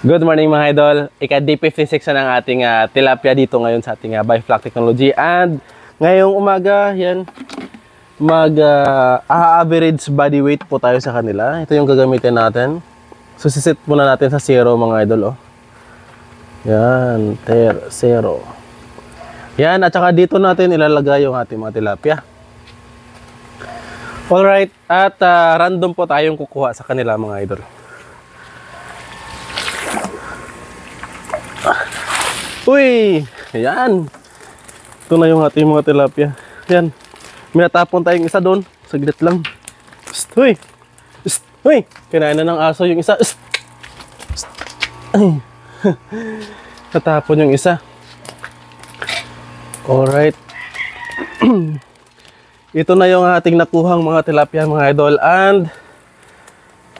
Good morning mga idol. Ika-day 56 na ng ating tilapia dito ngayon sa ating Bifloc Technology. And ngayong umaga, yan, mag-average body weight po tayo sa kanila. Ito yung gagamitin natin. So siset muna natin sa 0 mga idol. Oh. Yan, 0. Yan, at saka dito natin ilalagay yung ating mga tilapia. Alright, at random po tayong kukuha sa kanila mga idol. Uy! Ayan. Ito na yung ating mga tilapia. Ayan. May natapon tayong isa doon. Saglit lang. Uy! Uy! Kinain na ng aso yung isa. Ay. Natapon yung isa. Alright. Ito na yung ating nakuhang mga tilapia mga idol. And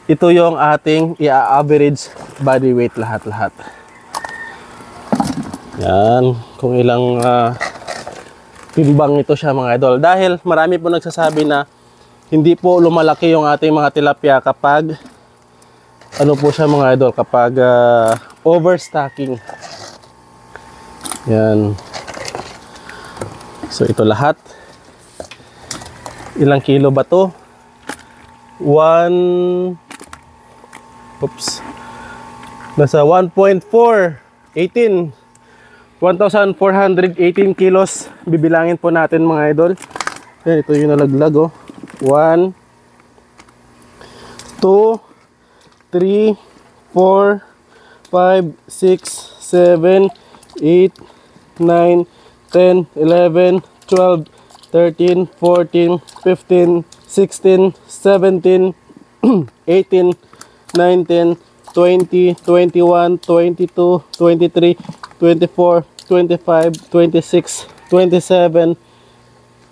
ito yung ating i-average body weight lahat-lahat. Yan, kung ilang timbang ito siya mga idol. Dahil marami po nagsasabi na hindi po lumalaki yung ating mga tilapia kapag ano po siya mga idol, kapag overstocking. Yan. So ito lahat. Ilang kilo ba to? 1 Oops. Nasa 1.418 1,418 kilos. Bibilangin po natin mga idol. Ayan, ito yung nalaglag oh. 1 2 3 4 5 6 7 8 9 10 11 12 13 14 15 16 17 18 19 20 21 22 23 24, 25, 26, 27,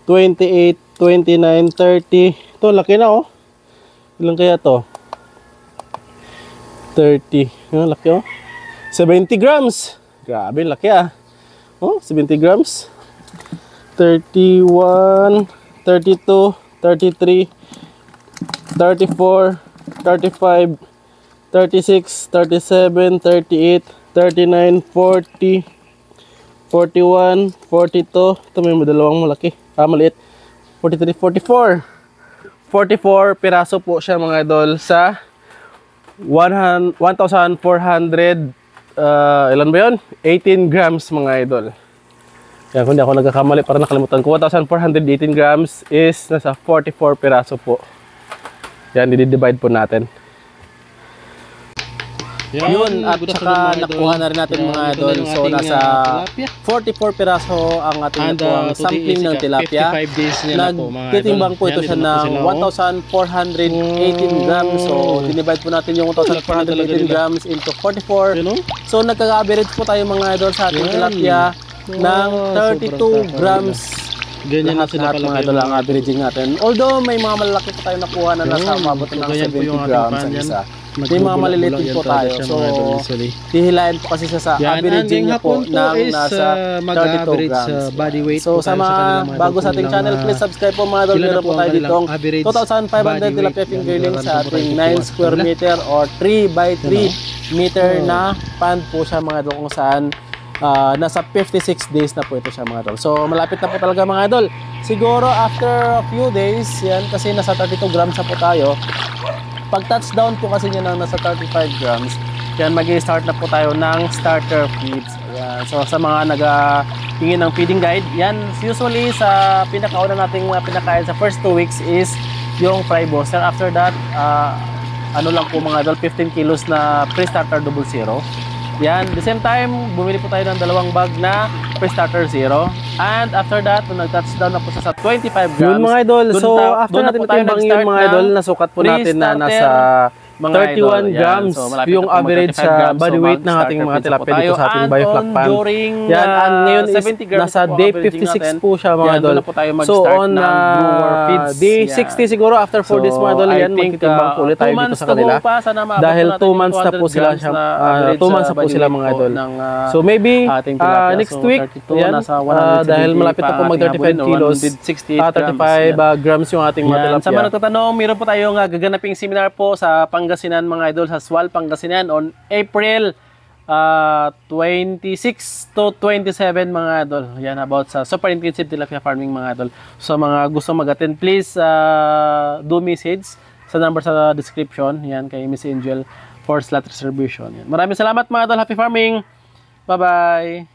28, 29, 30. Ito, laki na oh. Ilan kaya to? 30. Yung laki oh. 70 grams. Grabe, laki ah. Oh, 70 grams. 31, 32, 33, 34, 35, 36, 37, 38, 39, 40, 41, 42. Ito may dalawang malaki. Maliit. 43, 44. 44 piraso po siya mga idol sa 1,400 ilan ba yun? 18 grams mga idol. Yan, kung di ako nagkakamali, para nakalimutan ko. 1,418 grams is nasa 44 piraso po. Yan, i-divide po natin. Yun, at saka nakuha na rin natin mga idol. So nasa 44 piraso ang ating nakuha sampling ng tilapia. Nagtitimbang po ito siya ng 1,418 grams. So dinivide po natin yung 1,418 grams into 44. So nagkaka-average po tayo mga idol sa ating tilapia ng 32 grams. Ganyan na sila pala mga idol ang averaging natin. Although may mga malalaki pa tayo nakuha na nasa umabot ng 70 grams ang isa. May mga maliliit po tayo. So, hihilain po kasi sa averaging niya po ng nasa 32 grams. So, sa mga bago sa ating channel, please subscribe po mga idol. Meron po tayo ditong 2,500 tilapia fingerling sa ating 9 square meter or 3 by 3 meter na pond po siya mga idol, kung saan nasa 56 days na po ito siya mga idol. So malapit na po talaga mga idol. Siguro after a few days, yan, kasi nasa 32 grams na po tayo. Pag touchdown po kasi niya ng nasa 35 grams, yan, mag-i-start na po tayo ng starter feeds. Ayan. So sa mga nag-tingin ng feeding guide, yan, usually sa pinakauna nating pinakain sa first 2 weeks is yung fry booster. After that, ano lang po mga idol, 15 kilos na pre-starter 00. Yan, the same time, bumili po tayo ng 2 bag na pre-starter 0. And after that, nung nag-touchdown na po sa 25 grams. Yun mga idol, so after natin matimbang yun mga idol, nasukat po natin na nasa 31 grams yung average sa body weight ng ating mga tilapia dito sa ating Bifloc pan. Yan, and ngayon is nasa day 56 po siya mga idol. So on day 60 siguro, after 4 days mga idol, yan, magtitimbang po ulit tayo dito sa kanila. Dahil 2 months na po sila, 2 months na po sila mga idol. So maybe next week, yan, dahil malapit na po mag 35 kilos, 35 grams yung ating mga tilapia. Sa mga nagtatanong, meron po tayong gaganaping seminar po sa Pangasinan mga idol, sa Sual, Pangasinan on April 26 to 27 mga idol. Yan, about sa super intensive tilapia farming mga idol. So mga gusto mag-attend, please do message sa number sa description. Yan, kay Miss Angel for slot reservation. Yan. Maraming salamat mga idol. Happy farming! Bye-bye!